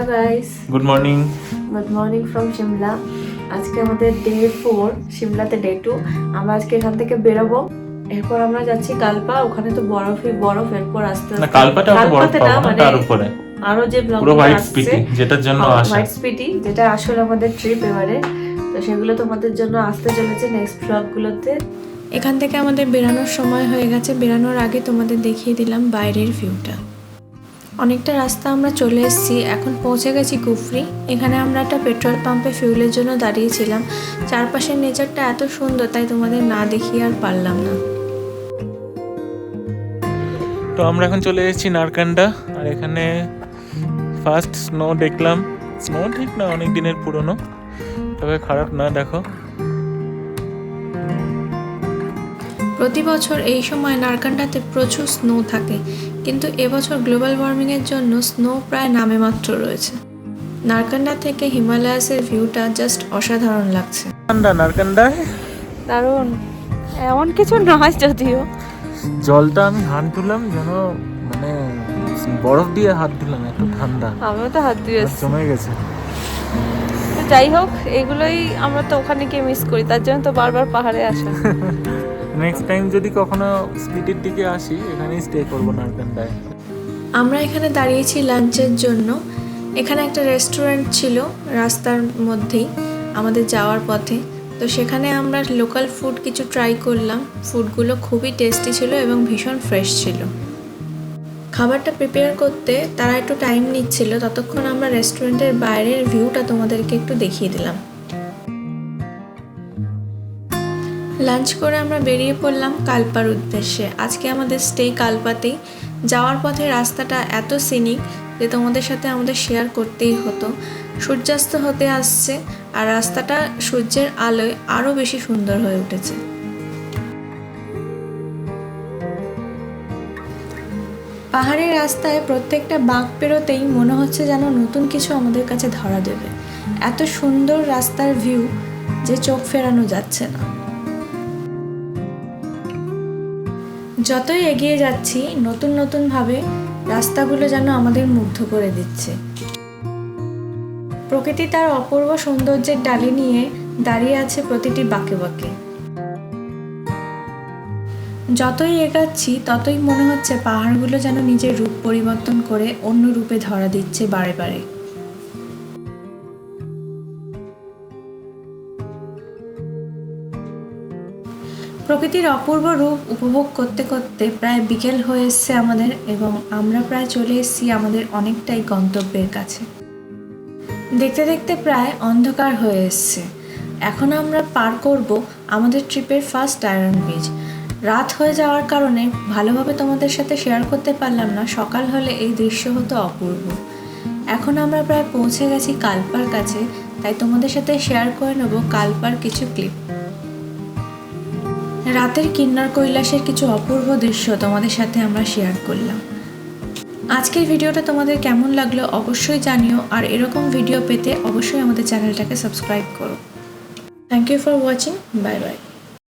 Hello guys, good morning from Shimla. আজকে আমাদের day 4, শিমলাতে day 2। আমরা আজকে এখান থেকে বেরোবো। এরপর আমরা যাচ্ছি কালপা, ওখানে তো বরফ। এরপর আস্তে না, কালপাটা অত বরফ পাবো না, তার উপরে আরো যে পুরো ব্লগগুলো হোয়াইট আসছে, স্পিটি, যেটার জন্য আসা হোয়াইট স্পিটি, যেটা আসলে আমাদের ট্রিপ এবারে, তো সেগুলো তোমাদের জন্য আসতে চলেছে নেক্সট ব্লগগুলোতে। এখান থেকে আমাদের বেরানোর সময় হয়ে গেছে। বেরানোর আগে তোমাদের দেখিয়ে দিলাম বাইরের ভিউটা। অনেকটা রাস্তা আমরা চলে এসেছি, এখন পৌঁছে গেছি কুফরি। এখানে আমরা একটা পেট্রোল পাম্পে ফিউলের জন্য দাঁড়িয়েছিলাম। চারপাশের নেচারটা এত সুন্দর, তাই তোমাদের না দেখিয়ে আর পারলাম না। তো আমরা এখন চলে এসেছি নারকান্ডা, আর এখানে ফার্স্ট স্নো দেখলাম। স্নো ঠিক না, অনেক দিনের পুরনো, তবে খারাপ না। দেখো, প্রতি বছর এই সময় নারকান্ডাতে প্রচুর স্নো থাকে, কিন্তু এবছর গ্লোবাল ওয়ার্মিংয়ের জন্য স্নো প্রায় নামে মাত্র রয়েছে। নারকান্ডা থেকে হিমালয়াসের ভিউটা জাস্ট অসাধারণ লাগছে। নারকান্ডা দারুণ, এমন কিছু নয় যদিও। জলটা আমি হাত ধুলাম যেন মানে বরফ দিয়ে হাত ধুলাম, এত ঠান্ডা। আমিও তো হাত দিয়ে জমে গেছে। যাই হোক, এগুলোই আমরা তো ওখানে গিয়ে মিস করি, তার জন্য তো বারবার পাহাড়ে আসা। নেক্সট টাইম যদি কখনো স্পিটির দিকে আসি, এখানেই স্টে করবো নারকান্ডায়। আমরা এখানে দাঁড়িয়েছি লাঞ্চের জন্য। এখানে একটা রেস্টুরেন্ট ছিল রাস্তার মধ্যেই আমাদের যাওয়ার পথে, তো সেখানে আমরা লোকাল ফুড কিছু ট্রাই করলাম। ফুডগুলো খুবই টেস্টি ছিল এবং ভীষণ ফ্রেশ ছিল। খাবারটা প্রিপেয়ার করতে তারা একটু টাইম নিচ্ছিল, ততক্ষণ আমরা রেস্টুরেন্টের বাইরের ভিউটা তোমাদেরকে একটু দেখিয়ে দিলাম। লাঞ্চ করে আমরা বেরিয়ে পড়লাম কালপার উদ্দেশ্যে। আজকে আমাদের স্টে কালপাতেই। যাওয়ার পথে রাস্তাটা এত সিনিক যে তোমাদের সাথে আমাদের শেয়ার করতেই হতো। সূর্যাস্ত হতে আসছে আর রাস্তাটা সূর্যের আলোয় আরও বেশি সুন্দর হয়ে উঠেছে। পাহাড়ের রাস্তায় প্রত্যেকটা বাঁক পেরোতেই মনে হচ্ছে যেন নতুন কিছু আমাদের কাছে ধরা দেবে। এত সুন্দর রাস্তার ভিউ যে চোখ ফেরানো যাচ্ছে না। যতই এগিয়ে যাচ্ছি, নতুন নতুনভাবে রাস্তাগুলো যেন আমাদের মুগ্ধ করে দিচ্ছে। প্রকৃতি তার অপূর্ব সৌন্দর্যের ডালি নিয়ে দাঁড়িয়ে আছে প্রতিটি বাঁকে বাঁকে। যতই এগাচ্ছি ততই মনে হচ্ছে পাহাড়গুলো যেন নিজের রূপ পরিবর্তন করে অন্য রূপে ধরা দিচ্ছে বারে বারে। প্রকৃতির অপূর্ব রূপ উপভোগ করতে করতে প্রায় বিকেল হয়ে এসছে আমাদের, এবং আমরা প্রায় চলে এসেছি আমাদের অনেকটাই গন্তব্যের কাছে। দেখতে দেখতে প্রায় অন্ধকার হয়ে এসছে। এখন আমরা পার করব আমাদের ট্রিপের ফার্স্ট আয়রন ব্রিজ। রাত হয়ে যাওয়ার কারণে ভালোভাবে তোমাদের সাথে শেয়ার করতে পারলাম না। সকাল হলে এই দৃশ্য হতো অপূর্ব। এখন আমরা প্রায় পৌঁছে গেছি কালপার কাছে, তাই তোমাদের সাথে শেয়ার করে নেব কালপার কিছু ক্লিপ। রাতের কিন্নর কৈলাসের কিছু অপূর্ব দৃশ্য তোমাদের সাথে আমরা শেয়ার করলাম। আজকের ভিডিওটা তোমাদের কেমন লাগলো অবশ্যই জানিও, আর এরকম ভিডিও পেতে অবশ্যই আমাদের চ্যানেলটাকে সাবস্ক্রাইব করো। Thank you for watching. Bye by.